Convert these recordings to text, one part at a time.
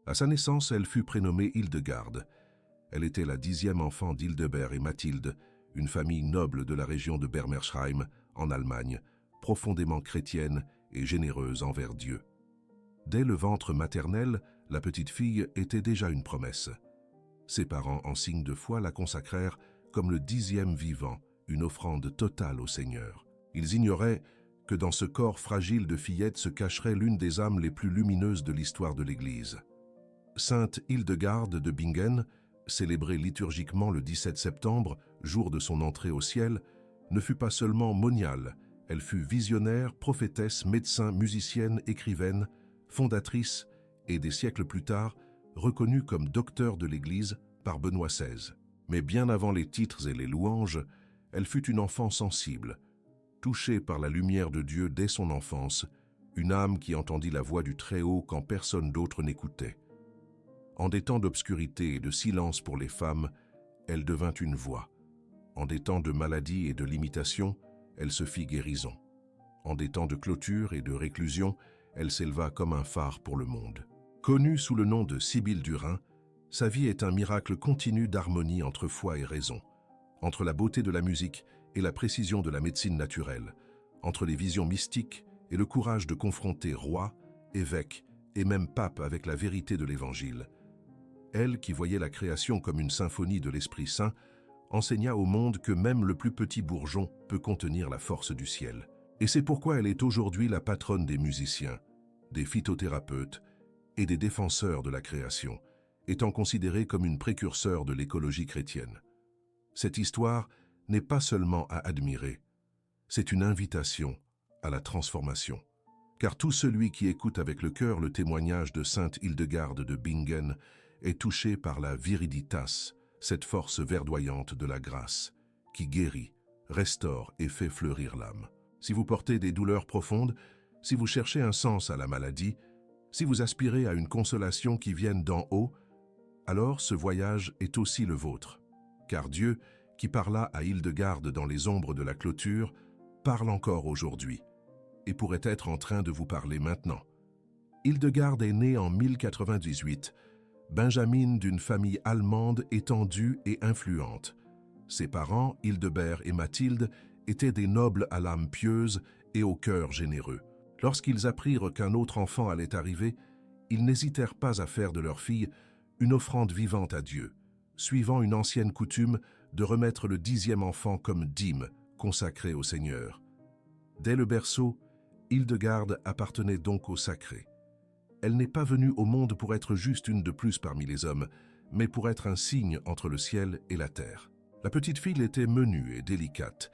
À sa naissance, elle fut prénommée Hildegarde. Elle était la 10e enfant d'Hildebert et Mathilde, une famille noble de la région de Bermersheim, en Allemagne, profondément chrétienne et généreuse envers Dieu. Dès le ventre maternel, la petite fille était déjà une promesse. Ses parents, en signe de foi, la consacrèrent comme le 10e vivant, une offrande totale au Seigneur. Ils ignoraient que dans ce corps fragile de fillette se cacherait l'une des âmes les plus lumineuses de l'histoire de l'Église. Sainte Hildegarde de Bingen, célébrée liturgiquement le 17 septembre, jour de son entrée au ciel, ne fut pas seulement moniale, elle fut visionnaire, prophétesse, médecin, musicienne, écrivaine, fondatrice et, des siècles plus tard, reconnue comme docteur de l'Église par Benoît XVI. Mais bien avant les titres et les louanges, elle fut une enfant sensible, touchée par la lumière de Dieu dès son enfance, une âme qui entendit la voix du Très-Haut quand personne d'autre n'écoutait. En des temps d'obscurité et de silence pour les femmes, elle devint une voix. En des temps de maladie et de limitation, elle se fit guérison. En des temps de clôture et de réclusion, elle s'éleva comme un phare pour le monde. Connue sous le nom de Sibylle du Rhin, sa vie est un miracle continu d'harmonie entre foi et raison, entre la beauté de la musique et la précision de la médecine naturelle, entre les visions mystiques et le courage de confronter rois, évêques et même papes avec la vérité de l'Évangile. Elle, qui voyait la création comme une symphonie de l'Esprit Saint, enseigna au monde que même le plus petit bourgeon peut contenir la force du ciel. Et c'est pourquoi elle est aujourd'hui la patronne des musiciens, des phytothérapeutes et des défenseurs de la création, étant considérée comme une précurseur de l'écologie chrétienne. Cette histoire n'est pas seulement à admirer, c'est une invitation à la transformation. Car tout celui qui écoute avec le cœur le témoignage de Sainte Hildegarde de Bingen est touché par la viriditas, cette force verdoyante de la grâce, qui guérit, restaure et fait fleurir l'âme. Si vous portez des douleurs profondes, si vous cherchez un sens à la maladie, si vous aspirez à une consolation qui vienne d'en haut, alors ce voyage est aussi le vôtre. Car Dieu, qui parla à Hildegarde dans les ombres de la clôture, parle encore aujourd'hui et pourrait être en train de vous parler maintenant. Hildegarde est née en 1098, benjamine d'une famille allemande étendue et influente. Ses parents, Hildebert et Mathilde, étaient des nobles à l'âme pieuse et au cœur généreux. Lorsqu'ils apprirent qu'un autre enfant allait arriver, ils n'hésitèrent pas à faire de leur fille une offrande vivante à Dieu, suivant une ancienne coutume de remettre le 10e enfant comme dîme consacré au Seigneur. Dès le berceau, Hildegarde appartenait donc au sacré. Elle n'est pas venue au monde pour être juste une de plus parmi les hommes, mais pour être un signe entre le ciel et la terre. La petite fille était menue et délicate,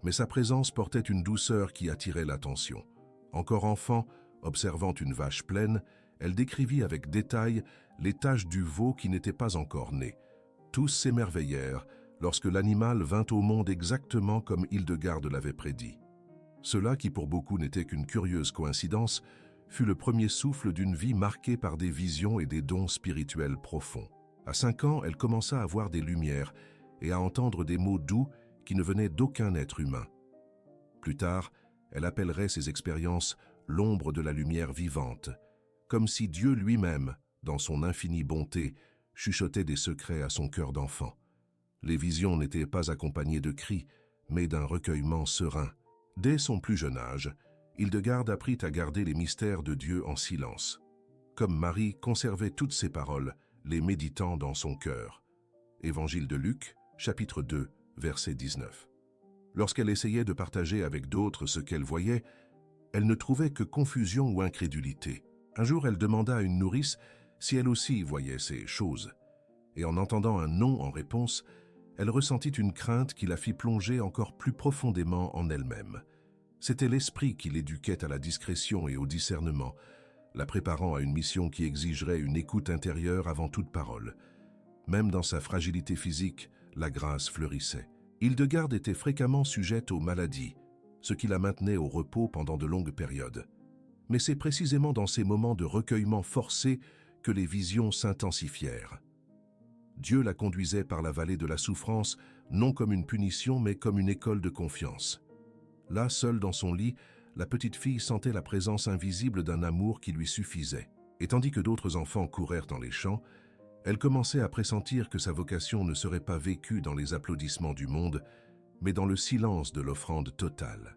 mais sa présence portait une douceur qui attirait l'attention. Encore enfant, observant une vache pleine, elle décrivit avec détail les taches du veau qui n'était pas encore né. Tous s'émerveillèrent lorsque l'animal vint au monde exactement comme Hildegarde l'avait prédit. Cela, qui pour beaucoup n'était qu'une curieuse coïncidence, fut le premier souffle d'une vie marquée par des visions et des dons spirituels profonds. À 5 ans, elle commença à voir des lumières et à entendre des mots doux qui ne venaient d'aucun être humain. Plus tard, elle appellerait ces expériences l'ombre de la lumière vivante, comme si Dieu lui-même, dans son infinie bonté, chuchotait des secrets à son cœur d'enfant. Les visions n'étaient pas accompagnées de cris, mais d'un recueillement serein. Dès son plus jeune âge, Hildegarde apprit à garder les mystères de Dieu en silence. Comme Marie conservait toutes ses paroles, les méditant dans son cœur. Évangile de Luc, chapitre 2, verset 19. Lorsqu'elle essayait de partager avec d'autres ce qu'elle voyait, elle ne trouvait que confusion ou incrédulité. Un jour, elle demanda à une nourrice si elle aussi voyait ces choses. Et en entendant un non en réponse, elle ressentit une crainte qui la fit plonger encore plus profondément en elle-même. C'était l'esprit qui l'éduquait à la discrétion et au discernement, la préparant à une mission qui exigerait une écoute intérieure avant toute parole. Même dans sa fragilité physique, la grâce fleurissait. Hildegarde était fréquemment sujette aux maladies, ce qui la maintenait au repos pendant de longues périodes. Mais c'est précisément dans ces moments de recueillement forcé que les visions s'intensifièrent. Dieu la conduisait par la vallée de la souffrance, non comme une punition, mais comme une école de confiance. Là, seule dans son lit, la petite fille sentait la présence invisible d'un amour qui lui suffisait. Et tandis que d'autres enfants courèrent dans les champs, elle commençait à pressentir que sa vocation ne serait pas vécue dans les applaudissements du monde, mais dans le silence de l'offrande totale.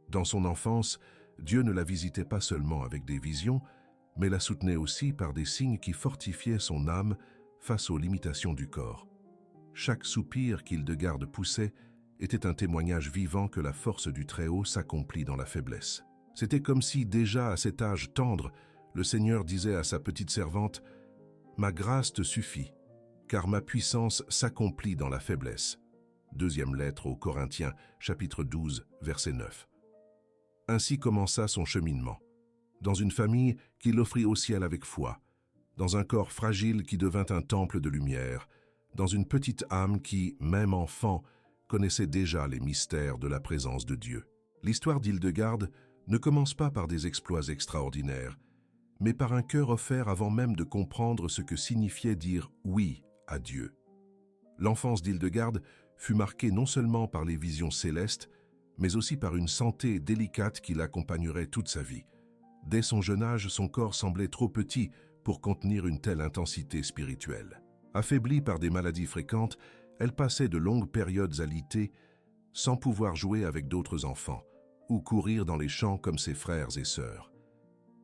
Dans son enfance, Dieu ne la visitait pas seulement avec des visions, mais la soutenait aussi par des signes qui fortifiaient son âme face aux limitations du corps. Chaque soupir qu'Hildegarde poussait était un témoignage vivant que la force du Très-Haut s'accomplit dans la faiblesse. C'était comme si, déjà à cet âge tendre, le Seigneur disait à sa petite servante « Ma grâce te suffit, car ma puissance s'accomplit dans la faiblesse. » Deuxième lettre aux Corinthiens, chapitre 12, verset 9. Ainsi commença son cheminement, dans une famille qu'il offrit au ciel avec foi, dans un corps fragile qui devint un temple de lumière, dans une petite âme qui, même enfant, connaissait déjà les mystères de la présence de Dieu. L'histoire d'Hildegarde ne commence pas par des exploits extraordinaires, mais par un cœur offert avant même de comprendre ce que signifiait dire « oui » à Dieu. L'enfance d'Hildegarde fut marquée non seulement par les visions célestes, mais aussi par une santé délicate qui l'accompagnerait toute sa vie. Dès son jeune âge, son corps semblait trop petit pour contenir une telle intensité spirituelle. Affaiblie par des maladies fréquentes, elle passait de longues périodes alitée, sans pouvoir jouer avec d'autres enfants, ou courir dans les champs comme ses frères et sœurs.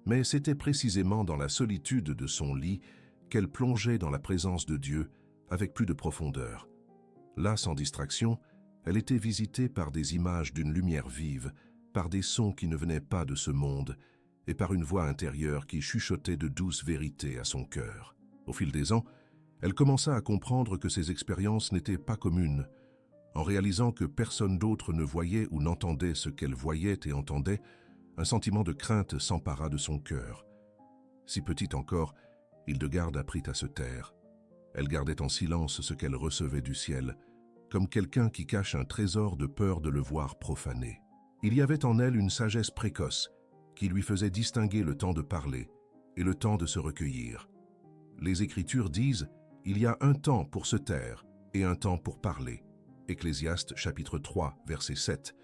Mais c'était précisément dans la solitude de son lit qu'elle plongeait dans la présence de Dieu avec plus de profondeur. Là, sans distraction, elle était visitée par des images d'une lumière vive, par des sons qui ne venaient pas de ce monde, et par une voix intérieure qui chuchotait de douces vérités à son cœur. Au fil des ans, elle commença à comprendre que ces expériences n'étaient pas communes. En réalisant que personne d'autre ne voyait ou n'entendait ce qu'elle voyait et entendait, un sentiment de crainte s'empara de son cœur. Si petite encore, Hildegarde apprit à se taire. Elle gardait en silence ce qu'elle recevait du ciel, comme quelqu'un qui cache un trésor de peur de le voir profané. Il y avait en elle une sagesse précoce qui lui faisait distinguer le temps de parler et le temps de se recueillir. Les Écritures disent « Il y a un temps pour se taire et un temps pour parler » Ecclésiaste chapitre 3, verset 7,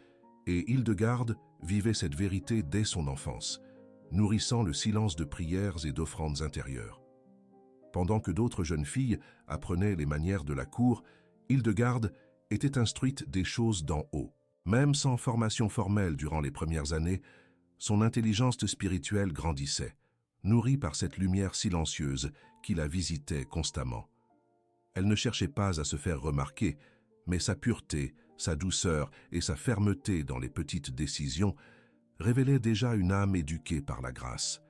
et Hildegarde vivait cette vérité dès son enfance, nourrissant le silence de prières et d'offrandes intérieures. Pendant que d'autres jeunes filles apprenaient les manières de la cour, Hildegarde était instruite des choses d'en haut. Même sans formation formelle durant les premières années, son intelligence spirituelle grandissait, nourrie par cette lumière silencieuse qui la visitait constamment. Elle ne cherchait pas à se faire remarquer, mais sa pureté, sa douceur et sa fermeté dans les petites décisions révélaient déjà une âme éduquée par la grâce.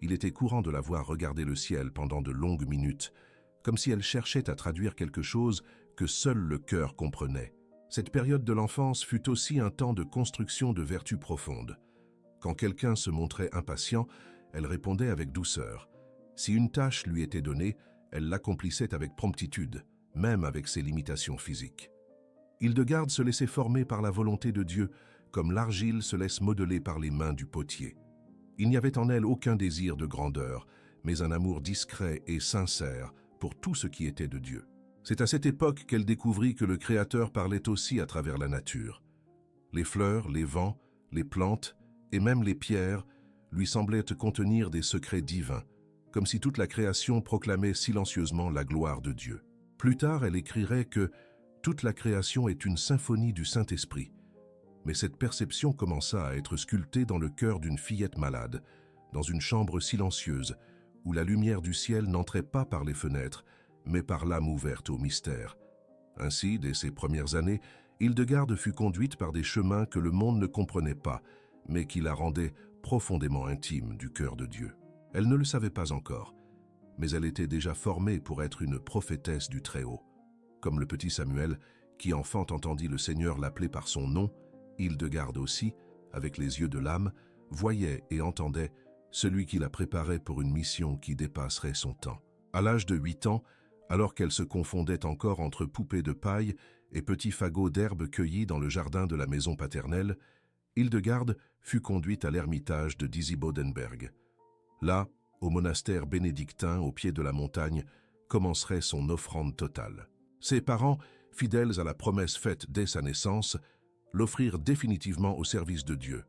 Il était courant de la voir regarder le ciel pendant de longues minutes, comme si elle cherchait à traduire quelque chose que seul le cœur comprenait. Cette période de l'enfance fut aussi un temps de construction de vertus profondes. Quand quelqu'un se montrait impatient, elle répondait avec douceur. Si une tâche lui était donnée, elle l'accomplissait avec promptitude, même avec ses limitations physiques. Hildegarde se laissait former par la volonté de Dieu, comme l'argile se laisse modeler par les mains du potier. Il n'y avait en elle aucun désir de grandeur, mais un amour discret et sincère pour tout ce qui était de Dieu. C'est à cette époque qu'elle découvrit que le Créateur parlait aussi à travers la nature. Les fleurs, les vents, les plantes et même les pierres lui semblaient contenir des secrets divins, comme si toute la création proclamait silencieusement la gloire de Dieu. Plus tard, elle écrirait que toute la création est une symphonie du Saint-Esprit. Mais cette perception commença à être sculptée dans le cœur d'une fillette malade, dans une chambre silencieuse, où la lumière du ciel n'entrait pas par les fenêtres, mais par l'âme ouverte au mystère. Ainsi, dès ses premières années, Hildegarde fut conduite par des chemins que le monde ne comprenait pas, mais qui la rendaient profondément intime du cœur de Dieu. Elle ne le savait pas encore, mais elle était déjà formée pour être une prophétesse du Très-Haut. Comme le petit Samuel, qui enfant entendit le Seigneur l'appeler par son nom, Hildegarde aussi, avec les yeux de l'âme, voyait et entendait celui qui la préparait pour une mission qui dépasserait son temps. À l'âge de 8 ans, alors qu'elle se confondait encore entre poupées de paille et petits fagots d'herbe cueillis dans le jardin de la maison paternelle, Hildegarde fut conduite à l'ermitage de Disibodenberg. Là, au monastère bénédictin au pied de la montagne, commencerait son offrande totale. Ses parents, fidèles à la promesse faite dès sa naissance, l'offrirent définitivement au service de Dieu,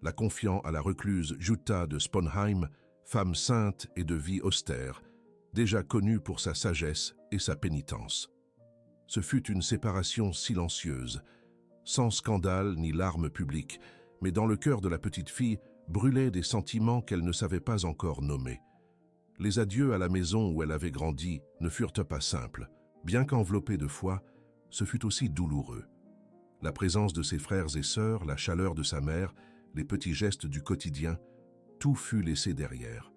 la confiant à la recluse Jutta de Sponheim, femme sainte et de vie austère, déjà connue pour sa sagesse et sa pénitence. Ce fut une séparation silencieuse, sans scandale ni larmes publiques, mais dans le cœur de la petite fille brûlaient des sentiments qu'elle ne savait pas encore nommer. Les adieux à la maison où elle avait grandi ne furent pas simples. Bien qu'enveloppée de foi, ce fut aussi douloureux. La présence de ses frères et sœurs, la chaleur de sa mère, les petits gestes du quotidien, tout fut laissé derrière.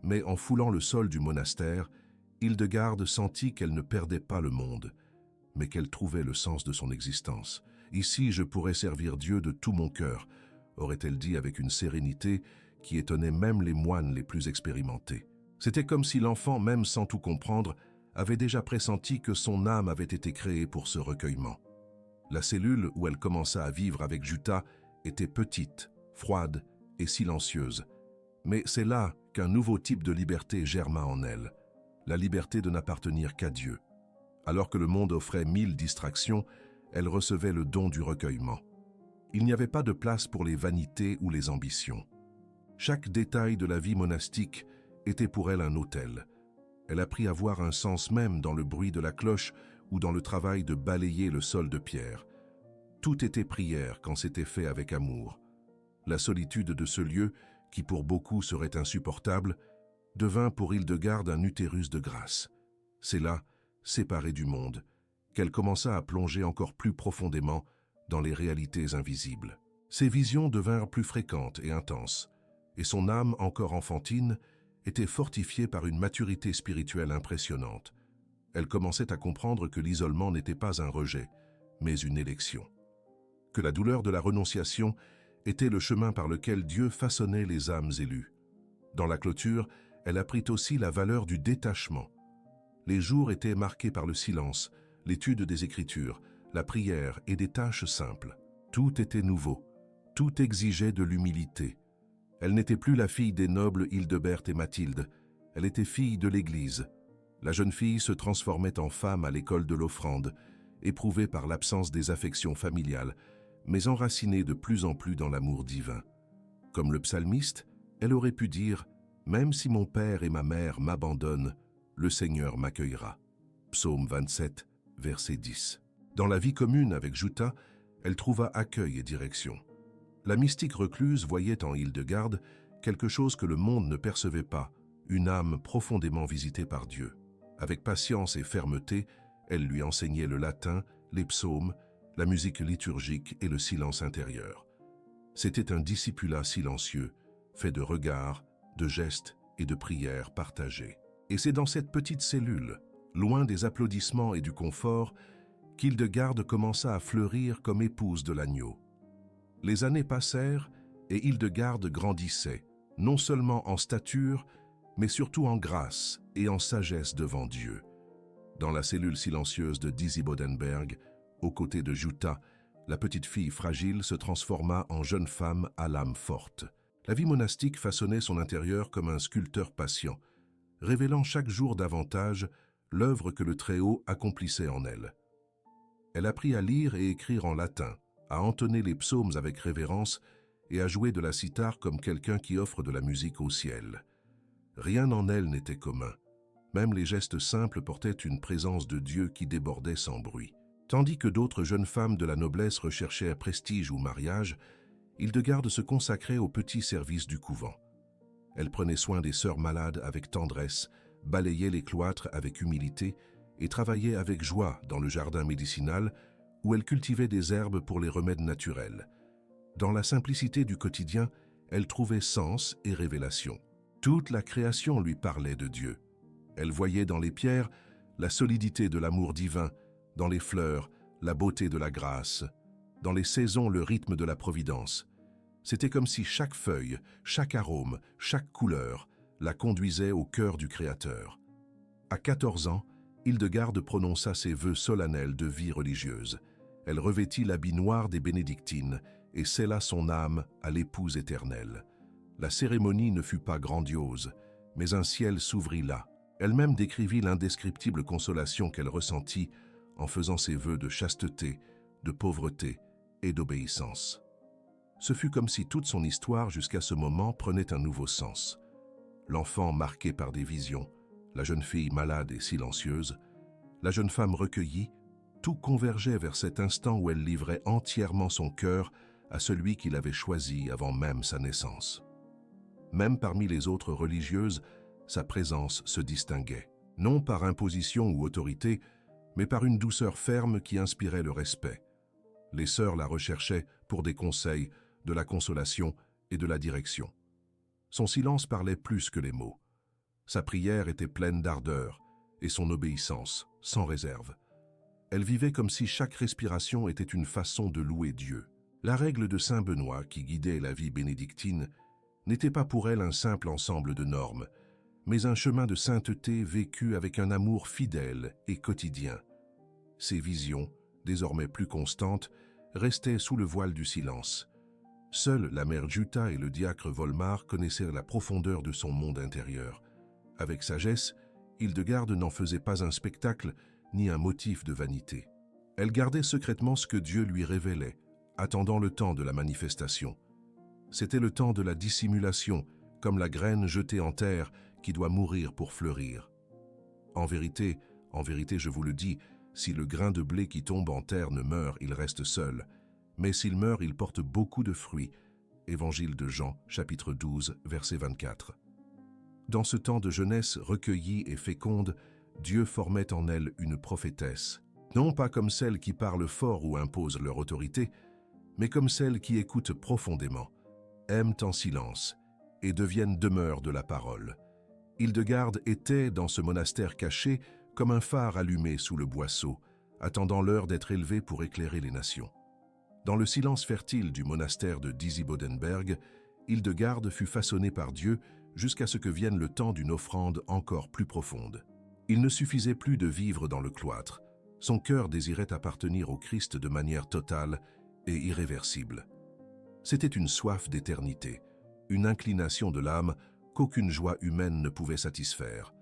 Mais en foulant le sol du monastère, Hildegarde sentit qu'elle ne perdait pas le monde, mais qu'elle trouvait le sens de son existence. « Ici, je pourrais servir Dieu de tout mon cœur », aurait-elle dit avec une sérénité qui étonnait même les moines les plus expérimentés. C'était comme si l'enfant, même sans tout comprendre, avait déjà pressenti que son âme avait été créée pour ce recueillement. La cellule où elle commença à vivre avec Jutta était petite, froide et silencieuse. Mais c'est là qu'un nouveau type de liberté germa en elle, la liberté de n'appartenir qu'à Dieu. Alors que le monde offrait 1000 distractions, elle recevait le don du recueillement. Il n'y avait pas de place pour les vanités ou les ambitions. Chaque détail de la vie monastique était pour elle un autel. Elle apprit à voir un sens même dans le bruit de la cloche ou dans le travail de balayer le sol de pierre. Tout était prière quand c'était fait avec amour. La solitude de ce lieu, qui pour beaucoup serait insupportable, devint pour Hildegarde un utérus de grâce. C'est là, séparée du monde, qu'elle commença à plonger encore plus profondément dans les réalités invisibles. Ses visions devinrent plus fréquentes et intenses, et son âme, encore enfantine, était fortifiée par une maturité spirituelle impressionnante. Elle commençait à comprendre que l'isolement n'était pas un rejet, mais une élection. Que la douleur de la renonciation était le chemin par lequel Dieu façonnait les âmes élues. Dans la clôture, elle apprit aussi la valeur du détachement. Les jours étaient marqués par le silence, l'étude des Écritures, la prière et des tâches simples. Tout était nouveau, tout exigeait de l'humilité. Elle n'était plus la fille des nobles Hildebert et Mathilde, elle était fille de l'Église. La jeune fille se transformait en femme à l'école de l'offrande, éprouvée par l'absence des affections familiales, mais enracinée de plus en plus dans l'amour divin. Comme le psalmiste, elle aurait pu dire « Même si mon père et ma mère m'abandonnent, le Seigneur m'accueillera ». Psaume 27, verset 10. Dans la vie commune avec Jutta, elle trouva accueil et direction. La mystique recluse voyait en Hildegarde quelque chose que le monde ne percevait pas, une âme profondément visitée par Dieu. Avec patience et fermeté, elle lui enseignait le latin, les psaumes, la musique liturgique et le silence intérieur. C'était un discipulat silencieux, fait de regards, de gestes et de prières partagées. Et c'est dans cette petite cellule, loin des applaudissements et du confort, qu'Hildegarde commença à fleurir comme épouse de l'agneau. Les années passèrent et Hildegarde grandissait, non seulement en stature, mais surtout en grâce et en sagesse devant Dieu. Dans la cellule silencieuse de Dizzy Bodenberg, aux côtés de Jutta, la petite fille fragile se transforma en jeune femme à l'âme forte. La vie monastique façonnait son intérieur comme un sculpteur patient, révélant chaque jour davantage l'œuvre que le Très-Haut accomplissait en elle. Elle apprit à lire et écrire en latin, à entonner les psaumes avec révérence et à jouer de la cithare comme quelqu'un qui offre de la musique au ciel. Rien en elle n'était commun. Même les gestes simples portaient une présence de Dieu qui débordait sans bruit. Tandis que d'autres jeunes femmes de la noblesse recherchaient prestige ou mariage, Hildegarde se consacrait au petit service du couvent. Elle prenait soin des sœurs malades avec tendresse, balayait les cloîtres avec humilité et travaillait avec joie dans le jardin médicinal où elle cultivait des herbes pour les remèdes naturels. Dans la simplicité du quotidien, elle trouvait sens et révélation. Toute la création lui parlait de Dieu. Elle voyait dans les pierres la solidité de l'amour divin, dans les fleurs, la beauté de la grâce, dans les saisons, le rythme de la providence. C'était comme si chaque feuille, chaque arôme, chaque couleur la conduisait au cœur du Créateur. À 14 ans, Hildegarde prononça ses vœux solennels de vie religieuse. Elle revêtit l'habit noir des bénédictines et scella son âme à l'épouse éternelle. La cérémonie ne fut pas grandiose, mais un ciel s'ouvrit là. Elle-même décrivit l'indescriptible consolation qu'elle ressentit en faisant ses vœux de chasteté, de pauvreté et d'obéissance. Ce fut comme si toute son histoire jusqu'à ce moment prenait un nouveau sens. l'enfant marqué par des visions, la jeune fille malade et silencieuse, la jeune femme recueillie, tout convergeait vers cet instant où elle livrait entièrement son cœur à celui qui l'avait choisi avant même sa naissance. Même parmi les autres religieuses, sa présence se distinguait, non par imposition ou autorité, mais par une douceur ferme qui inspirait le respect. Les sœurs la recherchaient pour des conseils, de la consolation et de la direction. Son silence parlait plus que les mots. Sa prière était pleine d'ardeur et son obéissance sans réserve. Elle vivait comme si chaque respiration était une façon de louer Dieu. La règle de Saint Benoît qui guidait la vie bénédictine n'était pas pour elle un simple ensemble de normes, mais un chemin de sainteté vécu avec un amour fidèle et quotidien. Ses visions, désormais plus constantes, restaient sous le voile du silence. Seule la mère Jutta et le diacre Volmar connaissaient la profondeur de son monde intérieur. Avec sagesse, Hildegarde n'en faisait pas un spectacle ni un motif de vanité. Elle gardait secrètement ce que Dieu lui révélait, attendant le temps de la manifestation. C'était le temps de la dissimulation, comme la graine jetée en terre qui doit mourir pour fleurir. En vérité, je vous le dis, si le grain de blé qui tombe en terre ne meurt, il reste seul. Mais s'il meurt, il porte beaucoup de fruits. Évangile de Jean, chapitre 12, verset 24. Dans ce temps de jeunesse recueillie et féconde, Dieu formait en elle une prophétesse, non pas comme celles qui parlent fort ou imposent leur autorité, mais comme celles qui écoutent profondément, aiment en silence et deviennent demeure de la parole. Hildegarde était, dans ce monastère caché, comme un phare allumé sous le boisseau, attendant l'heure d'être élevé pour éclairer les nations. Dans le silence fertile du monastère de Disibodenberg, Hildegarde fut façonnée par Dieu jusqu'à ce que vienne le temps d'une offrande encore plus profonde. Il ne suffisait plus de vivre dans le cloître. Son cœur désirait appartenir au Christ de manière totale et irréversible. C'était une soif d'éternité, une inclination de l'âme qu'aucune joie humaine ne pouvait satisfaire.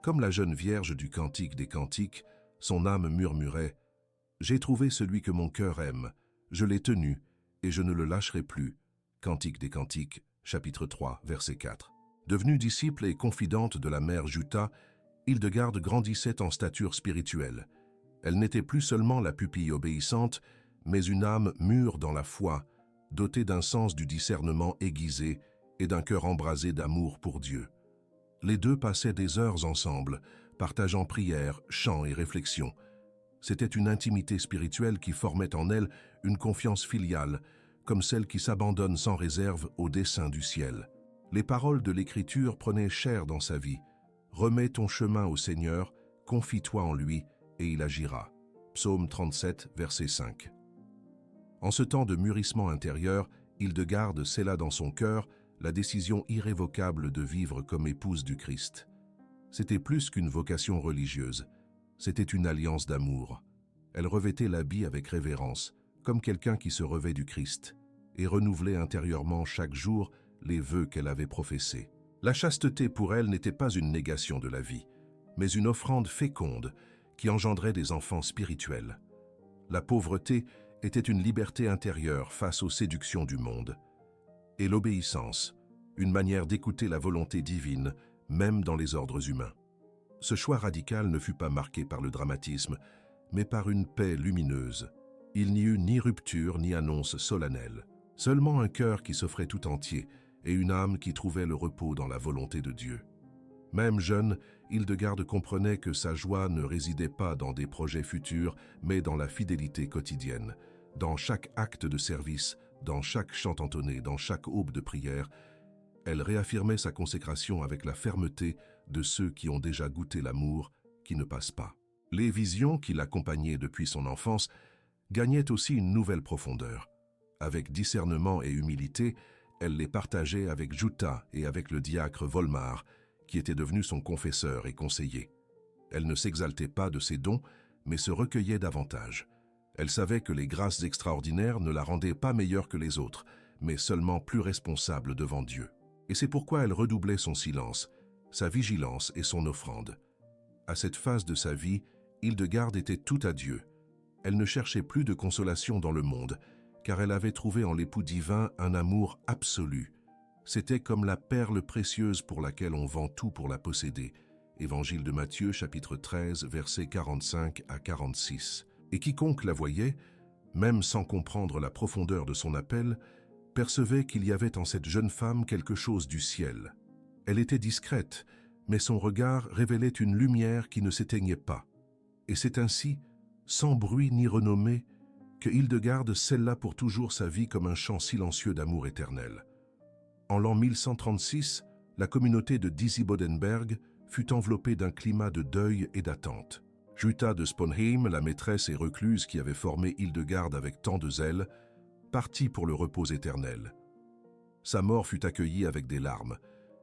Comme la jeune vierge du Cantique des Cantiques, son âme murmurait « J'ai trouvé celui que mon cœur aime, je l'ai tenu et je ne le lâcherai plus. » Cantique des Cantiques, chapitre 3, verset 4. Devenue disciple et confidente de la mère Jutta, Hildegarde grandissait en stature spirituelle. Elle n'était plus seulement la pupille obéissante, mais une âme mûre dans la foi, dotée d'un sens du discernement aiguisé et d'un cœur embrasé d'amour pour Dieu. Les deux passaient des heures ensemble, partageant prières, chants et réflexions. C'était une intimité spirituelle qui formait en elle une confiance filiale, comme celle qui s'abandonne sans réserve au dessein du ciel. Les paroles de l'Écriture prenaient chair dans sa vie. « Remets ton chemin au Seigneur, confie-toi en lui, et il agira. » Psaume 37, verset 5. En ce temps de mûrissement intérieur, Hildegarde scella dans son cœur la décision irrévocable de vivre comme épouse du Christ. C'était plus qu'une vocation religieuse, c'était une alliance d'amour. Elle revêtait l'habit avec révérence, comme quelqu'un qui se revêt du Christ, et renouvelait intérieurement chaque jour les vœux qu'elle avait professés. La chasteté pour elle n'était pas une négation de la vie, mais une offrande féconde qui engendrait des enfants spirituels. La pauvreté était une liberté intérieure face aux séductions du monde. Et l'obéissance, une manière d'écouter la volonté divine, même dans les ordres humains. Ce choix radical ne fut pas marqué par le dramatisme, mais par une paix lumineuse. Il n'y eut ni rupture ni annonce solennelle, seulement un cœur qui s'offrait tout entier et une âme qui trouvait le repos dans la volonté de Dieu. Même jeune, Hildegarde comprenait que sa joie ne résidait pas dans des projets futurs, mais dans la fidélité quotidienne, dans chaque acte de service, dans chaque chant entonné, dans chaque aube de prière. Elle réaffirmait sa consécration avec la fermeté de ceux qui ont déjà goûté l'amour qui ne passe pas. Les visions qui l'accompagnaient depuis son enfance gagnaient aussi une nouvelle profondeur. Avec discernement et humilité, elle les partageait avec Jutta et avec le diacre Volmar, qui était devenu son confesseur et conseiller. Elle ne s'exaltait pas de ses dons, mais se recueillait davantage. Elle savait que les grâces extraordinaires ne la rendaient pas meilleure que les autres, mais seulement plus responsable devant Dieu. Et c'est pourquoi elle redoublait son silence, sa vigilance et son offrande. À cette phase de sa vie, Hildegarde était tout à Dieu. Elle ne cherchait plus de consolation dans le monde, car elle avait trouvé en l'époux divin un amour absolu. C'était comme la perle précieuse pour laquelle on vend tout pour la posséder. Évangile de Matthieu, chapitre 13, versets 45 à 46. Et quiconque la voyait, même sans comprendre la profondeur de son appel, percevait qu'il y avait en cette jeune femme quelque chose du ciel. Elle était discrète, mais son regard révélait une lumière qui ne s'éteignait pas. Et c'est ainsi, sans bruit ni renommée, que Hildegarde scella pour toujours sa vie comme un chant silencieux d'amour éternel. En l'an 1136, la communauté de Disibodenberg fut enveloppée d'un climat de deuil et d'attente. Jutta de Sponheim, la maîtresse et recluse qui avait formé Hildegarde avec tant de zèle, partit pour le repos éternel. Sa mort fut accueillie avec des larmes,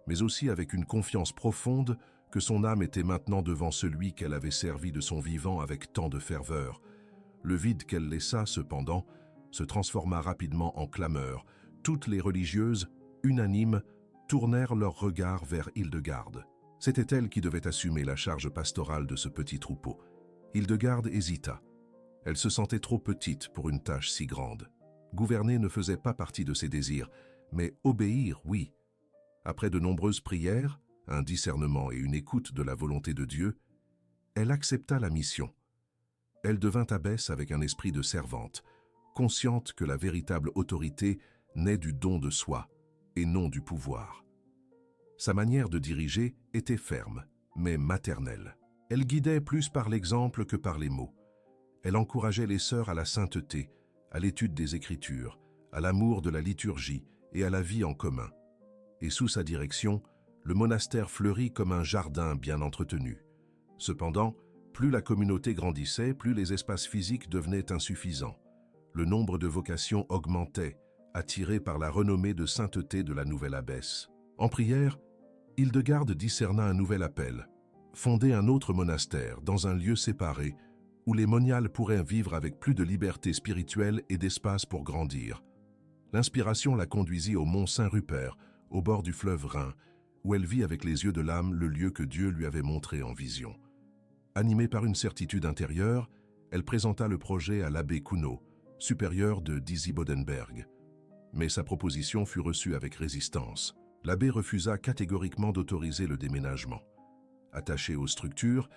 mais aussi avec une confiance profonde que son âme était maintenant devant celui qu'elle avait servi de son vivant avec tant de ferveur. Le vide qu'elle laissa, cependant, se transforma rapidement en clameur. Toutes les religieuses, unanimes, tournèrent leurs regards vers Hildegarde. C'était elle qui devait assumer la charge pastorale de ce petit troupeau. Hildegarde hésita. Elle se sentait trop petite pour une tâche si grande. Gouverner ne faisait pas partie de ses désirs, mais obéir, oui. Après de nombreuses prières, un discernement et une écoute de la volonté de Dieu, elle accepta la mission. Elle devint abbesse avec un esprit de servante, consciente que la véritable autorité naît du don de soi et non du pouvoir. Sa manière de diriger était ferme, mais maternelle. Elle guidait plus par l'exemple que par les mots. Elle encourageait les sœurs à la sainteté, à l'étude des Écritures, à l'amour de la liturgie et à la vie en commun. Et sous sa direction, le monastère fleurit comme un jardin bien entretenu. Cependant, plus la communauté grandissait, plus les espaces physiques devenaient insuffisants. Le nombre de vocations augmentait, attiré par la renommée de sainteté de la nouvelle abbesse. En prière, Hildegarde discerna un nouvel appel, fonder un autre monastère dans un lieu séparé où les moniales pourraient vivre avec plus de liberté spirituelle et d'espace pour grandir. L'inspiration la conduisit au mont Saint-Rupert, au bord du fleuve Rhin, où elle vit avec les yeux de l'âme le lieu que Dieu lui avait montré en vision. Animée par une certitude intérieure, elle présenta le projet à l'abbé Kuno, supérieur de Disibodenberg. Mais sa proposition fut reçue avec résistance. L'abbé refusa catégoriquement d'autoriser le déménagement. Attaché aux structures,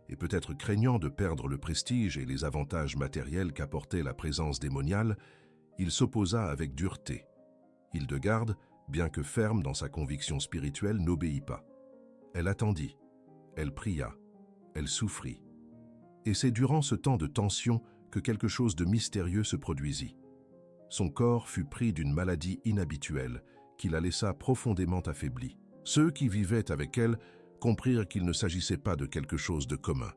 et peut-être craignant de perdre le prestige et les avantages matériels qu'apportait la présence des moniales, il s'opposa avec dureté. Hildegarde, bien que ferme dans sa conviction spirituelle, n'obéit pas. Elle attendit, elle pria, elle souffrit. Et c'est durant ce temps de tension que quelque chose de mystérieux se produisit. Son corps fut pris d'une maladie inhabituelle qui la laissa profondément affaiblie. Ceux qui vivaient avec elle comprirent qu'il ne s'agissait pas de quelque chose de commun.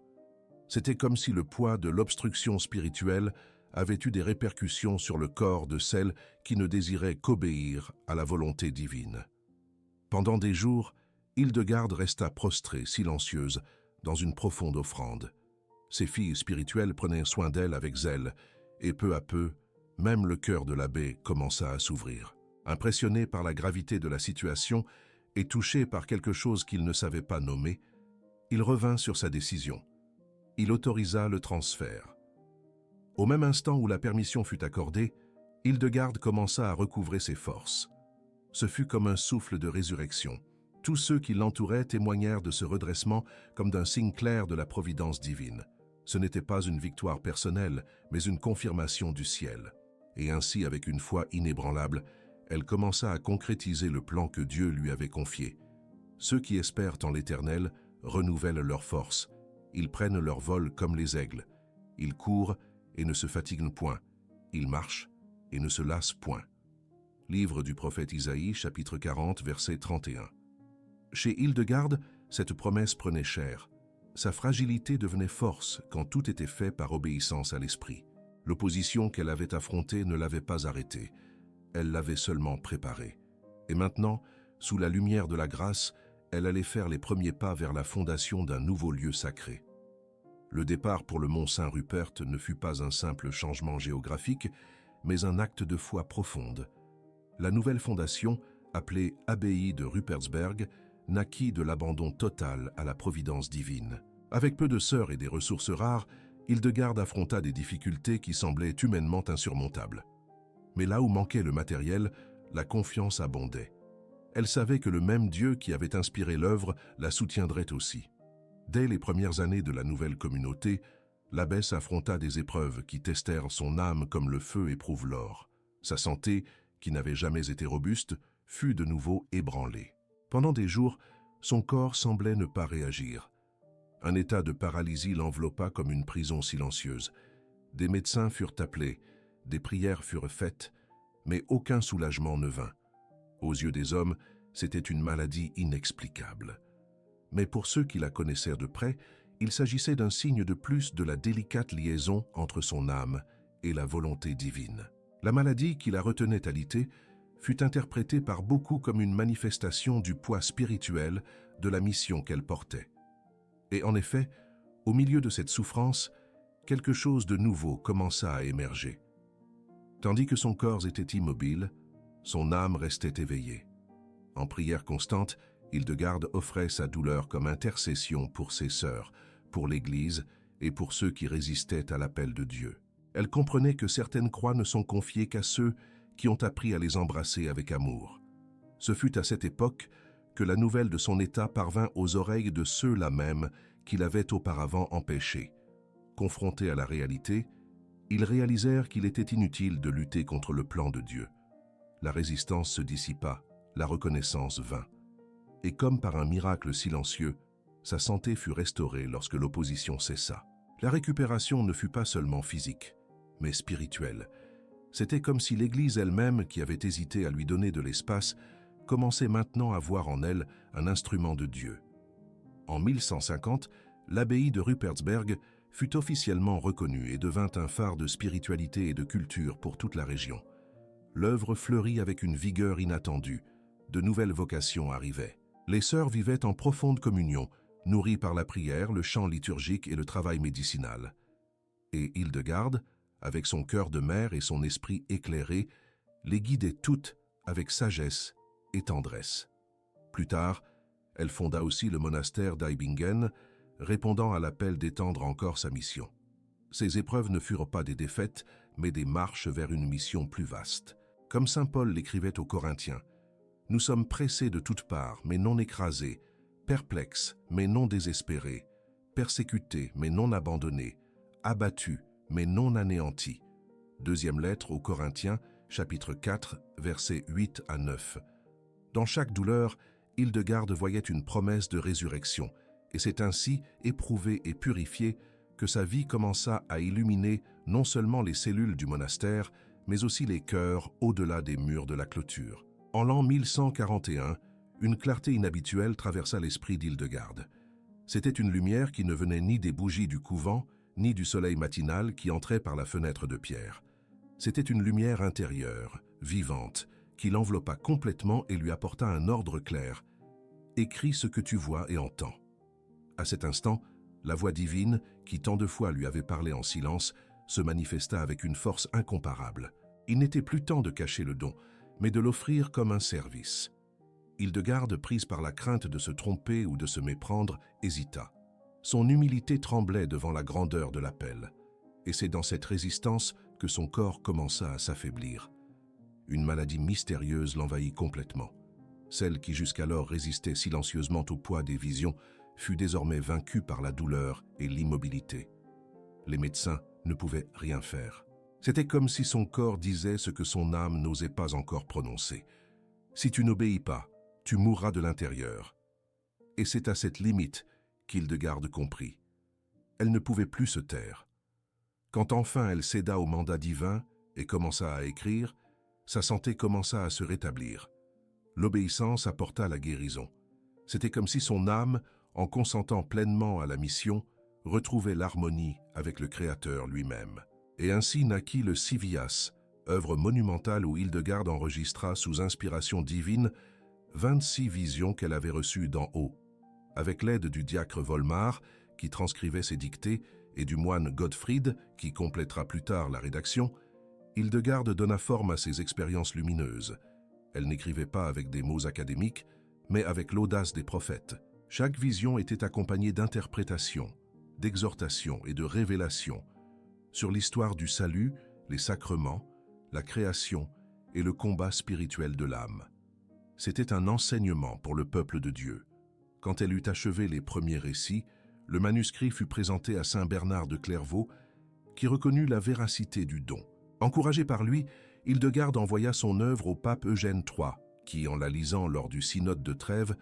C'était comme si le poids de l'obstruction spirituelle avait eu des répercussions sur le corps de celle qui ne désirait qu'obéir à la volonté divine. Pendant des jours, Hildegarde resta prostrée, silencieuse, dans une profonde offrande. Ses filles spirituelles prenaient soin d'elle avec zèle, et peu à peu, même le cœur de l'abbé commença à s'ouvrir. Impressionné par la gravité de la situation et touché par quelque chose qu'il ne savait pas nommer, il revint sur sa décision. Il autorisa le transfert. Au même instant où la permission fut accordée, Hildegarde commença à recouvrer ses forces. Ce fut comme un souffle de résurrection. Tous ceux qui l'entouraient témoignèrent de ce redressement comme d'un signe clair de la providence divine. Ce n'était pas une victoire personnelle, mais une confirmation du ciel. Et ainsi, avec une foi inébranlable, elle commença à concrétiser le plan que Dieu lui avait confié. Ceux qui espèrent en l'Éternel renouvellent leurs forces. Ils prennent leur vol comme les aigles. Ils courent et ne se fatiguent point. Ils marchent et ne se lassent point. Livre du prophète Isaïe, chapitre 40, verset 31. Chez Hildegarde, cette promesse prenait chair. Sa fragilité devenait force quand tout était fait par obéissance à l'esprit. L'opposition qu'elle avait affrontée ne l'avait pas arrêtée. Elle l'avait seulement préparée. Et maintenant, sous la lumière de la grâce, elle allait faire les premiers pas vers la fondation d'un nouveau lieu sacré. Le départ pour le mont Saint-Rupert ne fut pas un simple changement géographique, mais un acte de foi profonde. La nouvelle fondation, appelée Abbaye de Rupertsberg, naquit de l'abandon total à la providence divine. Avec peu de sœurs et des ressources rares, Hildegarde affronta des difficultés qui semblaient humainement insurmontables. Mais là où manquait le matériel, la confiance abondait. Elle savait que le même Dieu qui avait inspiré l'œuvre la soutiendrait aussi. Dès les premières années de la nouvelle communauté, l'abbesse affronta des épreuves qui testèrent son âme comme le feu éprouve l'or. Sa santé, qui n'avait jamais été robuste, fut de nouveau ébranlée. Pendant des jours, son corps semblait ne pas réagir. Un état de paralysie l'enveloppa comme une prison silencieuse. Des médecins furent appelés, des prières furent faites, mais aucun soulagement ne vint. Aux yeux des hommes, c'était une maladie inexplicable. Mais pour ceux qui la connaissèrent de près, il s'agissait d'un signe de plus de la délicate liaison entre son âme et la volonté divine. La maladie qui la retenait alitée fut interprétée par beaucoup comme une manifestation du poids spirituel de la mission qu'elle portait. Et en effet, au milieu de cette souffrance, quelque chose de nouveau commença à émerger. Tandis que son corps était immobile, son âme restait éveillée. En prière constante, Hildegarde offrait sa douleur comme intercession pour ses sœurs, pour l'Église et pour ceux qui résistaient à l'appel de Dieu. Elle comprenait que certaines croix ne sont confiées qu'à ceux qui ont appris à les embrasser avec amour. Ce fut à cette époque que la nouvelle de son état parvint aux oreilles de ceux-là même qui l'avaient auparavant empêché. Confrontés à la réalité, ils réalisèrent qu'il était inutile de lutter contre le plan de Dieu. La résistance se dissipa, la reconnaissance vint. Et comme par un miracle silencieux, sa santé fut restaurée lorsque l'opposition cessa. La récupération ne fut pas seulement physique, mais spirituelle. C'était comme si l'Église elle-même, qui avait hésité à lui donner de l'espace, commençait maintenant à voir en elle un instrument de Dieu. En 1150, l'abbaye de Rupertsberg fut officiellement reconnue et devint un phare de spiritualité et de culture pour toute la région. L'œuvre fleurit avec une vigueur inattendue. De nouvelles vocations arrivaient. Les sœurs vivaient en profonde communion, nourries par la prière, le chant liturgique et le travail médicinal. Et Hildegarde, avec son cœur de mère et son esprit éclairé, les guidait toutes avec sagesse et tendresse. Plus tard, elle fonda aussi le monastère d'Eibingen, répondant à l'appel d'étendre encore sa mission. Ces épreuves ne furent pas des défaites, mais des marches vers une mission plus vaste. Comme saint Paul l'écrivait aux Corinthiens, « Nous sommes pressés de toutes parts, mais non écrasés, perplexes, mais non désespérés, persécutés, mais non abandonnés, abattus, mais non anéantis. » Deuxième lettre aux Corinthiens, chapitre 4, versets 8 à 9. Dans chaque douleur, Hildegarde voyait une promesse de résurrection, et c'est ainsi, éprouvé et purifié, que sa vie commença à illuminer non seulement les cellules du monastère, mais aussi les cœurs au-delà des murs de la clôture. En l'an 1141, une clarté inhabituelle traversa l'esprit d'Hildegarde. C'était une lumière qui ne venait ni des bougies du couvent, ni du soleil matinal qui entrait par la fenêtre de pierre. C'était une lumière intérieure, vivante, qui l'enveloppa complètement et lui apporta un ordre clair. « Écris ce que tu vois et entends. » À cet instant, la voix divine, qui tant de fois lui avait parlé en silence, se manifesta avec une force incomparable. Il n'était plus temps de cacher le don, mais de l'offrir comme un service. Hildegarde, prise par la crainte de se tromper ou de se méprendre, hésita. Son humilité tremblait devant la grandeur de l'appel. Et c'est dans cette résistance que son corps commença à s'affaiblir. Une maladie mystérieuse l'envahit complètement. Celle qui jusqu'alors résistait silencieusement au poids des visions fut désormais vaincue par la douleur et l'immobilité. Les médecins ne pouvaient rien faire. C'était comme si son corps disait ce que son âme n'osait pas encore prononcer. « Si tu n'obéis pas, tu mourras de l'intérieur. » Et c'est à cette limite qu'Hildegarde comprit. Elle ne pouvait plus se taire. Quand enfin elle céda au mandat divin et commença à écrire, sa santé commença à se rétablir. L'obéissance apporta la guérison. C'était comme si son âme, en consentant pleinement à la mission, retrouvait l'harmonie avec le Créateur lui-même. Et ainsi naquit le Civias, œuvre monumentale où Hildegarde enregistra sous inspiration divine 26 visions qu'elle avait reçues d'en haut. Avec l'aide du diacre Volmar, qui transcrivait ses dictées, et du moine Gottfried, qui complétera plus tard la rédaction, Hildegarde donna forme à ses expériences lumineuses. Elle n'écrivait pas avec des mots académiques, mais avec l'audace des prophètes. Chaque vision était accompagnée d'interprétations, d'exhortations et de révélations sur l'histoire du salut, les sacrements, la création et le combat spirituel de l'âme. C'était un enseignement pour le peuple de Dieu. Quand elle eut achevé les premiers récits, le manuscrit fut présenté à saint Bernard de Clairvaux, qui reconnut la véracité du don. Encouragé par lui, Hildegarde envoya son œuvre au pape Eugène III, qui, en la lisant lors du synode de Trèves,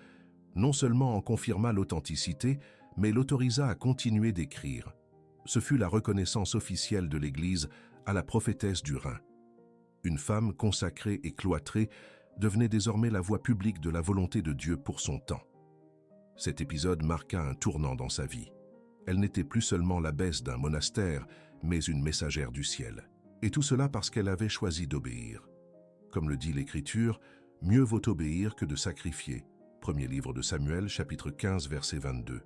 non seulement en confirma l'authenticité, mais l'autorisa à continuer d'écrire. Ce fut la reconnaissance officielle de l'Église à la prophétesse du Rhin. Une femme consacrée et cloîtrée devenait désormais la voix publique de la volonté de Dieu pour son temps. Cet épisode marqua un tournant dans sa vie. Elle n'était plus seulement l'abbesse d'un monastère, mais une messagère du ciel. Et tout cela parce qu'elle avait choisi d'obéir. Comme le dit l'Écriture, « Mieux vaut obéir que de sacrifier ». Premier livre de Samuel, chapitre 15, verset 22.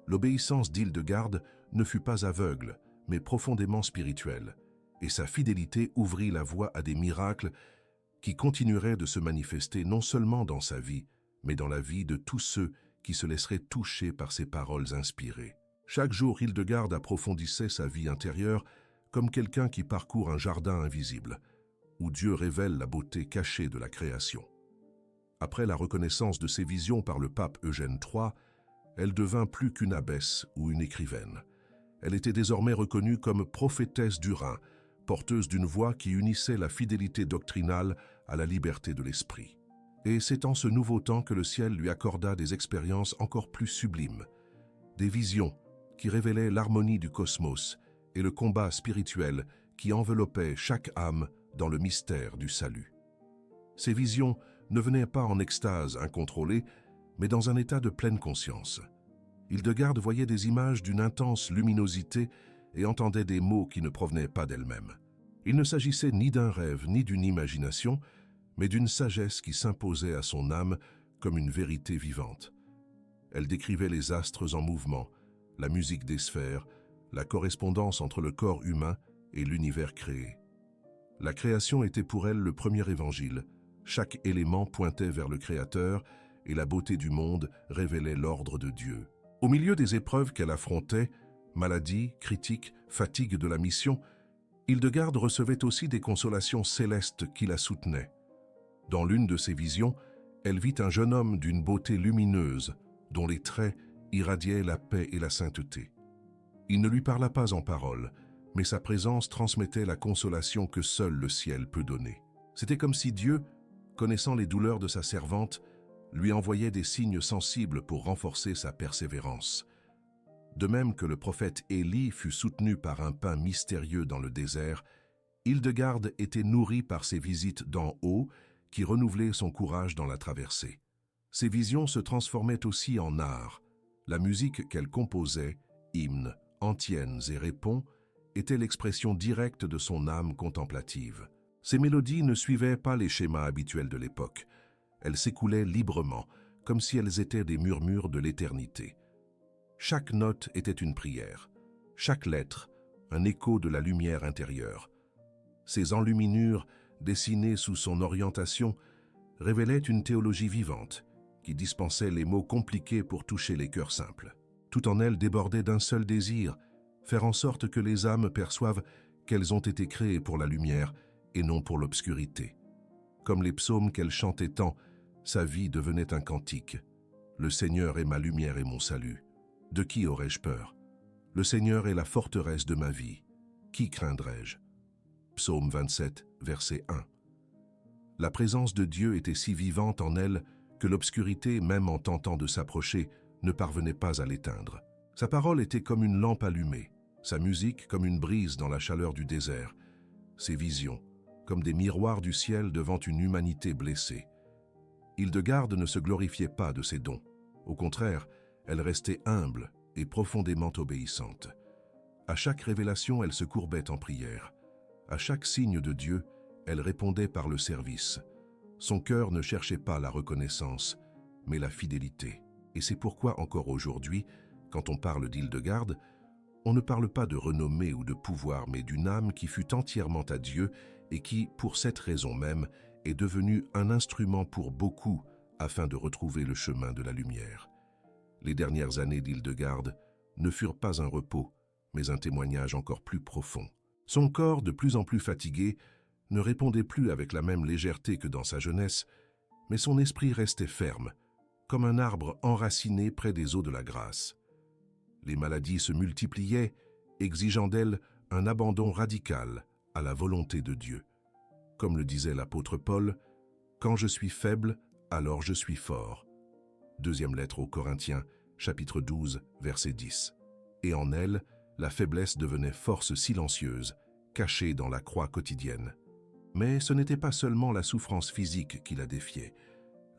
L'obéissance d'Hildegarde ne fut pas aveugle, mais profondément spirituelle, et sa fidélité ouvrit la voie à des miracles qui continueraient de se manifester non seulement dans sa vie, mais dans la vie de tous ceux qui se laisseraient toucher par ses paroles inspirées. Chaque jour, Hildegarde approfondissait sa vie intérieure comme quelqu'un qui parcourt un jardin invisible, où Dieu révèle la beauté cachée de la création. Après la reconnaissance de ses visions par le pape Eugène III, elle devint plus qu'une abbesse ou une écrivaine. Elle était désormais reconnue comme prophétesse du Rhin, porteuse d'une voix qui unissait la fidélité doctrinale à la liberté de l'esprit. Et c'est en ce nouveau temps que le ciel lui accorda des expériences encore plus sublimes, des visions qui révélaient l'harmonie du cosmos et le combat spirituel qui enveloppait chaque âme dans le mystère du salut. Ces visions ne venaient pas en extase incontrôlée, mais dans un état de pleine conscience. Hildegarde voyait des images d'une intense luminosité et entendait des mots qui ne provenaient pas d'elle-même. Il ne s'agissait ni d'un rêve ni d'une imagination, mais d'une sagesse qui s'imposait à son âme comme une vérité vivante. Elle décrivait les astres en mouvement, la musique des sphères, la correspondance entre le corps humain et l'univers créé. La création était pour elle le premier évangile. Chaque élément pointait vers le Créateur et la beauté du monde révélait l'ordre de Dieu. Au milieu des épreuves qu'elle affrontait, maladie, critiques, fatigue de la mission, Hildegarde recevait aussi des consolations célestes qui la soutenaient. Dans l'une de ses visions, elle vit un jeune homme d'une beauté lumineuse, dont les traits irradiaient la paix et la sainteté. Il ne lui parla pas en paroles, mais sa présence transmettait la consolation que seul le ciel peut donner. C'était comme si Dieu, connaissant les douleurs de sa servante, lui envoyait des signes sensibles pour renforcer sa persévérance. De même que le prophète Élie fut soutenu par un pain mystérieux dans le désert, Hildegarde était nourrie par ses visites d'en haut qui renouvelaient son courage dans la traversée. Ses visions se transformaient aussi en art. La musique qu'elle composait, hymnes, antiennes et répons, était l'expression directe de son âme contemplative. Ces mélodies ne suivaient pas les schémas habituels de l'époque. Elles s'écoulaient librement, comme si elles étaient des murmures de l'éternité. Chaque note était une prière, chaque lettre, un écho de la lumière intérieure. Ces enluminures, dessinées sous son orientation, révélaient une théologie vivante, qui dispensait les mots compliqués pour toucher les cœurs simples. Tout en elle débordait d'un seul désir, faire en sorte que les âmes perçoivent qu'elles ont été créées pour la lumière et non pour l'obscurité. Comme les psaumes qu'elle chantait tant, sa vie devenait un cantique. Le Seigneur est ma lumière et mon salut. De qui aurais-je peur? Le Seigneur est la forteresse de ma vie. Qui craindrais-je? Psaume 27, verset 1. La présence de Dieu était si vivante en elle que l'obscurité, même en tentant de s'approcher, ne parvenait pas à l'éteindre. Sa parole était comme une lampe allumée, sa musique comme une brise dans la chaleur du désert, ses visions comme des miroirs du ciel devant une humanité blessée. Hildegarde ne se glorifiait pas de ses dons. Au contraire, elle restait humble et profondément obéissante. À chaque révélation, elle se courbait en prière. À chaque signe de Dieu, elle répondait par le service. Son cœur ne cherchait pas la reconnaissance, mais la fidélité. Et c'est pourquoi encore aujourd'hui, quand on parle d'Hildegarde, on ne parle pas de renommée ou de pouvoir, mais d'une âme qui fut entièrement à Dieu et qui, pour cette raison même, est devenue un instrument pour beaucoup afin de retrouver le chemin de la lumière. Les dernières années d'Hildegarde ne furent pas un repos, mais un témoignage encore plus profond. Son corps, de plus en plus fatigué, ne répondait plus avec la même légèreté que dans sa jeunesse, mais son esprit restait ferme, comme un arbre enraciné près des eaux de la grâce. Les maladies se multipliaient, exigeant d'elle un abandon radical à la volonté de Dieu. Comme le disait l'apôtre Paul, « Quand je suis faible, alors je suis fort ». Deuxième lettre aux Corinthiens, chapitre 12, verset 10. Et en elle, la faiblesse devenait force silencieuse, cachée dans la croix quotidienne. Mais ce n'était pas seulement la souffrance physique qui la défiait.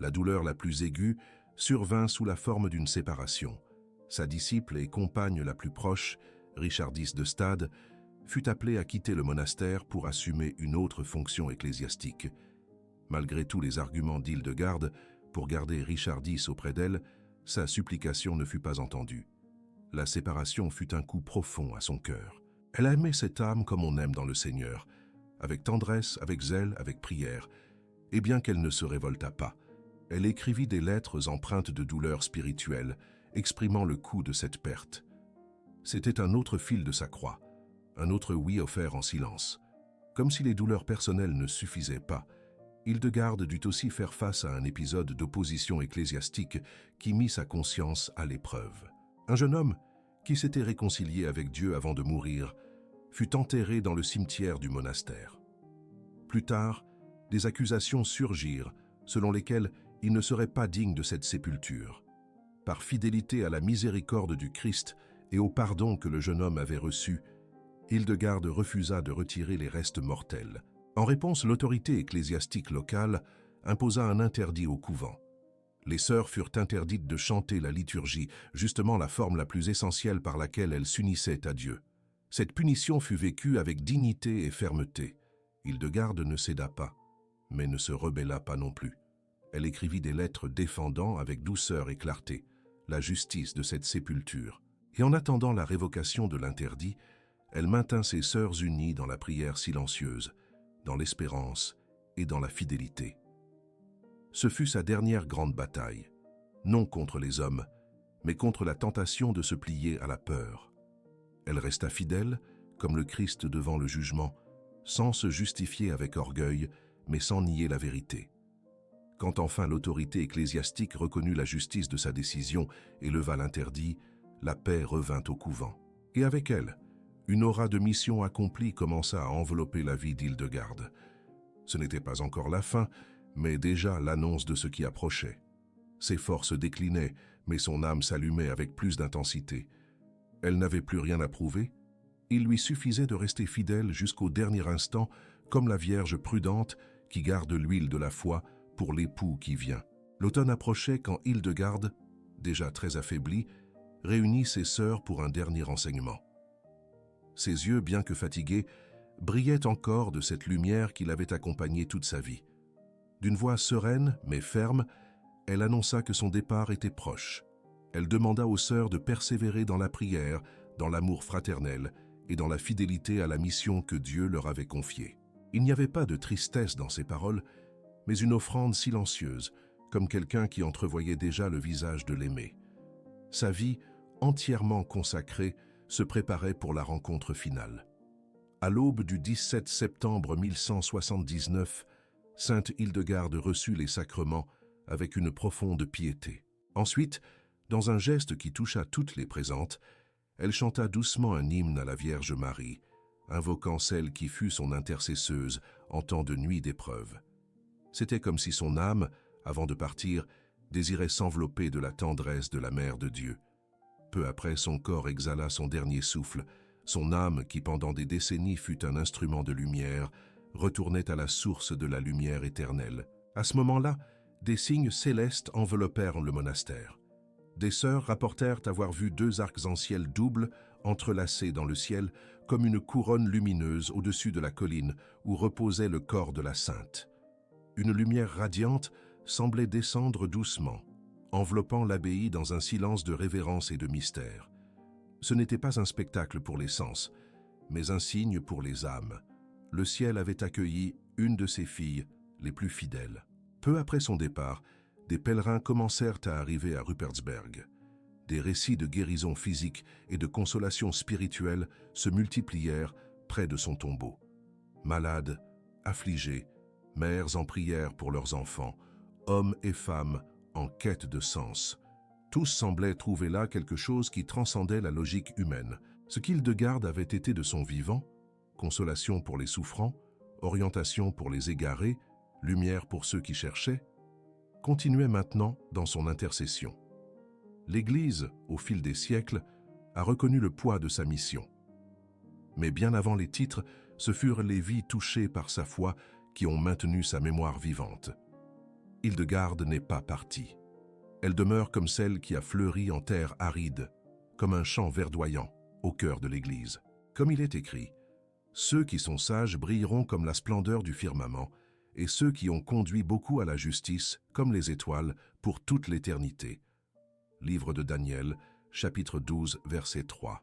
La douleur la plus aiguë survint sous la forme d'une séparation. Sa disciple et compagne la plus proche, Richardis de Stade, fut appelée à quitter le monastère pour assumer une autre fonction ecclésiastique. Malgré tous les arguments d'Hildegarde pour garder Richardis auprès d'elle, sa supplication ne fut pas entendue. La séparation fut un coup profond à son cœur. Elle aimait cette âme comme on aime dans le Seigneur, avec tendresse, avec zèle, avec prière, et bien qu'elle ne se révolta pas, elle écrivit des lettres empreintes de douleur spirituelle, exprimant le coût de cette perte. C'était un autre fil de sa croix, un autre oui offert en silence. Comme si les douleurs personnelles ne suffisaient pas, Hildegarde dut aussi faire face à un épisode d'opposition ecclésiastique qui mit sa conscience à l'épreuve. Un jeune homme, qui s'était réconcilié avec Dieu avant de mourir, fut enterré dans le cimetière du monastère. Plus tard, des accusations surgirent selon lesquelles il ne serait pas digne de cette sépulture. Par fidélité à la miséricorde du Christ et au pardon que le jeune homme avait reçu, Hildegarde refusa de retirer les restes mortels. En réponse, l'autorité ecclésiastique locale imposa un interdit au couvent. Les sœurs furent interdites de chanter la liturgie, justement la forme la plus essentielle par laquelle elles s'unissaient à Dieu. Cette punition fut vécue avec dignité et fermeté. Hildegarde ne céda pas, mais ne se rebella pas non plus. Elle écrivit des lettres défendant avec douceur et clarté la justice de cette sépulture. Et en attendant la révocation de l'interdit, elle maintint ses sœurs unies dans la prière silencieuse, dans l'espérance et dans la fidélité. Ce fut sa dernière grande bataille, non contre les hommes, mais contre la tentation de se plier à la peur. Elle resta fidèle, comme le Christ devant le jugement, sans se justifier avec orgueil, mais sans nier la vérité. Quand enfin l'autorité ecclésiastique reconnut la justice de sa décision et leva l'interdit, la paix revint au couvent. Et avec elle, une aura de mission accomplie commença à envelopper la vie d'Hildegarde. Ce n'était pas encore la fin, mais déjà l'annonce de ce qui approchait. Ses forces déclinaient, mais son âme s'allumait avec plus d'intensité. Elle n'avait plus rien à prouver. Il lui suffisait de rester fidèle jusqu'au dernier instant, comme la Vierge prudente qui garde l'huile de la foi pour l'époux qui vient. L'automne approchait quand Hildegarde, déjà très affaiblie, réunit ses sœurs pour un dernier enseignement. Ses yeux, bien que fatigués, brillaient encore de cette lumière qui l'avait accompagnée toute sa vie. D'une voix sereine mais ferme, elle annonça que son départ était proche. Elle demanda aux sœurs de persévérer dans la prière, dans l'amour fraternel et dans la fidélité à la mission que Dieu leur avait confiée. Il n'y avait pas de tristesse dans ses paroles, mais une offrande silencieuse, comme quelqu'un qui entrevoyait déjà le visage de l'aimé. Sa vie, entièrement consacrée, se préparait pour la rencontre finale. À l'aube du 17 septembre 1179, sainte Hildegarde reçut les sacrements avec une profonde piété. Ensuite, dans un geste qui toucha toutes les présentes, elle chanta doucement un hymne à la Vierge Marie, invoquant celle qui fut son intercesseuse en temps de nuit d'épreuve. C'était comme si son âme, avant de partir, désirait s'envelopper de la tendresse de la Mère de Dieu. Peu après, son corps exhala son dernier souffle. Son âme, qui pendant des décennies fut un instrument de lumière, retournait à la source de la lumière éternelle. À ce moment-là, des signes célestes enveloppèrent le monastère. Des sœurs rapportèrent avoir vu deux arcs-en-ciel doubles entrelacés dans le ciel comme une couronne lumineuse au-dessus de la colline où reposait le corps de la sainte. Une lumière radiante semblait descendre doucement, enveloppant l'abbaye dans un silence de révérence et de mystère. Ce n'était pas un spectacle pour les sens, mais un signe pour les âmes. Le ciel avait accueilli une de ses filles, les plus fidèles. Peu après son départ, des pèlerins commencèrent à arriver à Rupertsberg. Des récits de guérison physique et de consolation spirituelle se multiplièrent près de son tombeau. Malades, affligés, mères en prière pour leurs enfants, hommes et femmes en quête de sens. Tous semblaient trouver là quelque chose qui transcendait la logique humaine. Ce qu'Hildegarde avait été de son vivant, consolation pour les souffrants, orientation pour les égarés, lumière pour ceux qui cherchaient, continuait maintenant dans son intercession. L'Église, au fil des siècles, a reconnu le poids de sa mission. Mais bien avant les titres, ce furent les vies touchées par sa foi qui ont maintenu sa mémoire vivante. Hildegarde n'est pas partie. Elle demeure comme celle qui a fleuri en terre aride, comme un champ verdoyant au cœur de l'Église. Comme il est écrit, « Ceux qui sont sages brilleront comme la splendeur du firmament, et ceux qui ont conduit beaucoup à la justice, comme les étoiles, pour toute l'éternité. » Livre de Daniel, chapitre 12, verset 3.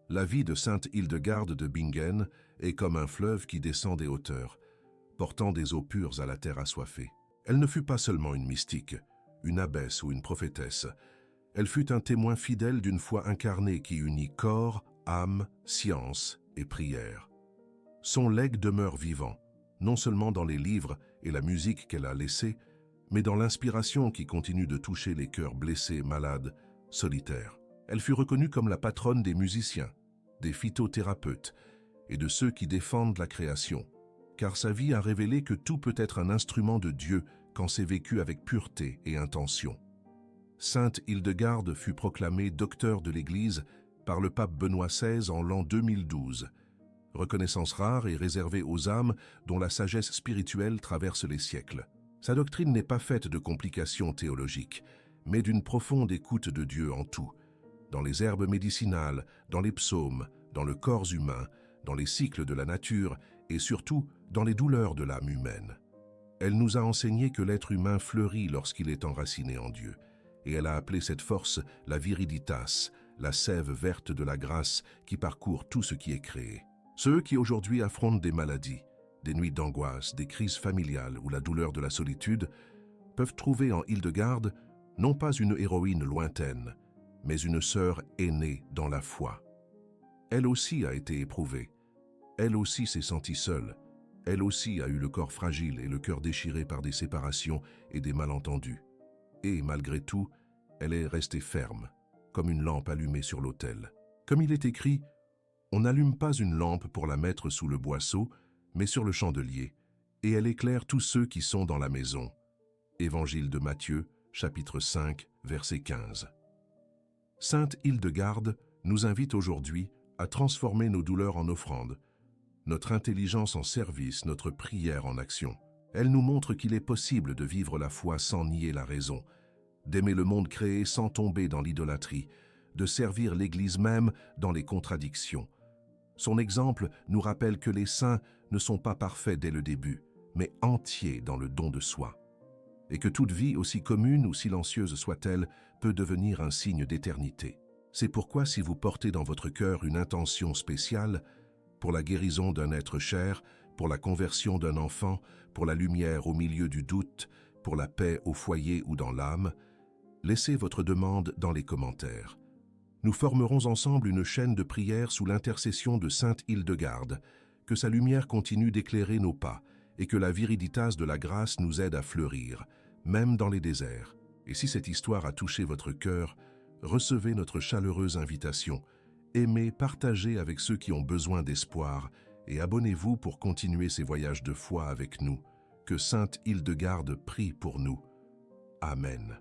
La vie de sainte Hildegarde de Bingen est comme un fleuve qui descend des hauteurs, portant des eaux pures à la terre assoiffée. Elle ne fut pas seulement une mystique, une abbesse ou une prophétesse. Elle fut un témoin fidèle d'une foi incarnée qui unit corps, âme, science et prière. Son legs demeure vivant, non seulement dans les livres et la musique qu'elle a laissés, mais dans l'inspiration qui continue de toucher les cœurs blessés, malades, solitaires. Elle fut reconnue comme la patronne des musiciens, des phytothérapeutes et de ceux qui défendent la création, car sa vie a révélé que tout peut être un instrument de Dieu quand c'est vécu avec pureté et intention. Sainte Hildegarde fut proclamée docteur de l'Église par le pape Benoît XVI en l'an 2012, reconnaissance rare et réservée aux âmes dont la sagesse spirituelle traverse les siècles. Sa doctrine n'est pas faite de complications théologiques, mais d'une profonde écoute de Dieu en tout, dans les herbes médicinales, dans les psaumes, dans le corps humain, dans les cycles de la nature et surtout dans les douleurs de l'âme humaine. Elle nous a enseigné que l'être humain fleurit lorsqu'il est enraciné en Dieu, et elle a appelé cette force la viriditas, la sève verte de la grâce qui parcourt tout ce qui est créé. Ceux qui aujourd'hui affrontent des maladies, des nuits d'angoisse, des crises familiales ou la douleur de la solitude, peuvent trouver en Hildegarde non pas une héroïne lointaine, mais une sœur aînée dans la foi. Elle aussi a été éprouvée, elle aussi s'est sentie seule, elle aussi a eu le corps fragile et le cœur déchiré par des séparations et des malentendus. Et malgré tout, elle est restée ferme, comme une lampe allumée sur l'autel. Comme il est écrit, on n'allume pas une lampe pour la mettre sous le boisseau, mais sur le chandelier, et elle éclaire tous ceux qui sont dans la maison. Évangile de Matthieu, chapitre 5, verset 15. Sainte Hildegarde nous invite aujourd'hui à transformer nos douleurs en offrandes, notre intelligence en service, notre prière en action. Elle nous montre qu'il est possible de vivre la foi sans nier la raison, d'aimer le monde créé sans tomber dans l'idolâtrie, de servir l'Église même dans les contradictions. Son exemple nous rappelle que les saints ne sont pas parfaits dès le début, mais entiers dans le don de soi, et que toute vie, aussi commune ou silencieuse soit-elle, peut devenir un signe d'éternité. C'est pourquoi si vous portez dans votre cœur une intention spéciale, pour la guérison d'un être cher, pour la conversion d'un enfant, pour la lumière au milieu du doute, pour la paix au foyer ou dans l'âme, laissez votre demande dans les commentaires. Nous formerons ensemble une chaîne de prière sous l'intercession de sainte Hildegarde, que sa lumière continue d'éclairer nos pas et que la viriditas de la grâce nous aide à fleurir, même dans les déserts. Et si cette histoire a touché votre cœur, recevez notre chaleureuse invitation. Aimez, partagez avec ceux qui ont besoin d'espoir et abonnez-vous pour continuer ces voyages de foi avec nous. Que sainte Hildegarde prie pour nous. Amen.